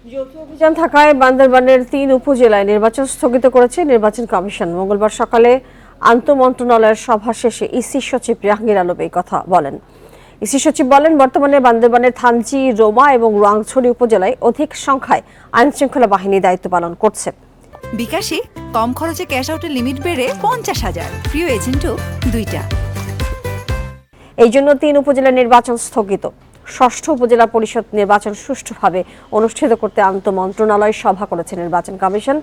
যৌথ অভিযান থাকায় বান্দরবানের ৩ উপজেলায় নির্বাচন স্থগিত করেছে নির্বাচন কমিশন। মঙ্গলবার সকালে আন্তঃমন্ত্রণালয়ের সভা শেষে ইসি সচিব জাহাঙ্গীর আলম এই কথা বলেন। ইসি সচিব বলেন, বর্তমানে বান্দরবানের থানচি, রোমা এবং রোয়াংছড়ি উপজেলায় অধিক সংখ্যায় আইনশৃঙ্খলা বাহিনী দায়িত্ব পালন করছে। বিকাশে কম খরচে ক্যাশ আউটের লিমিট বেড়ে 50,000, প্রিয় এজেন্টও 2টা। এই জন্য 3 উপজেলা নির্বাচন স্থগিত। ষষ্ঠ উপজেলা পরিষদ নির্বাচন সুষ্ঠুভাবে অনুষ্ঠিত করতে আন্তঃমন্ত্রণালয় সভা করেছে নির্বাচন কমিশন।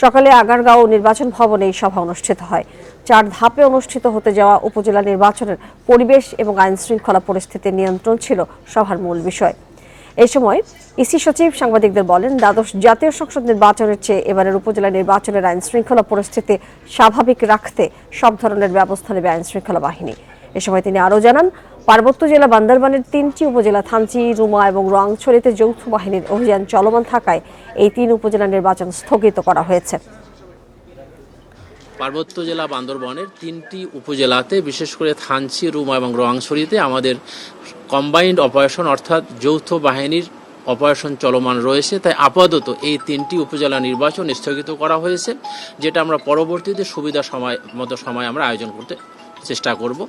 সকালে আগারগাঁও নির্বাচন ভবনে এই সভা অনুষ্ঠিত হয়। 4 ধাপে অনুষ্ঠিত হতে যাওয়া উপজেলা নির্বাচনের পরিবেশ এবং আইন শৃঙ্খলা পরিস্থিতি নিয়ন্ত্রণ ছিল সভার মূল বিষয়। এই সময় ইসি সচিব সাংবাদিকদের বলেন, দ্বাদশ জাতীয় সংসদ নির্বাচনের চেয়ে এবারের উপজেলা নির্বাচনের আইন শৃঙ্খলা পরিস্থিতি স্বাভাবিক রাখতে সব ধরনের ব্যবস্থা নেবে আইন শৃঙ্খলা বাহিনী। এ সময় তিনি আরও জানান, পার্বত্য জেলা বান্দরবানের 3টি উপজেলা থানচি, রুমা এবং রোয়াংছড়িতে যৌথ বাহিনীর অভিযান চলমান থাকায় এই 3 উপজেলা নির্বাচন স্থগিত করা হয়েছে। পার্বত্য জেলা বান্দরবানের 3টি উপজেলাতে, বিশেষ করে থানচি, রুমা এবং রোয়াংছড়িতে আমাদের কম্বাইন্ড অপারেশন অর্থাৎ যৌথ বাহিনীর অপারেশন চলমান রয়েছে। তাই আপাতত এই 3টি উপজেলা নির্বাচন স্থগিত করা হয়েছে, যেটা আমরা পরবর্তীতে সুবিধা সময় আমরা আয়োজন করতে চেষ্টা করব।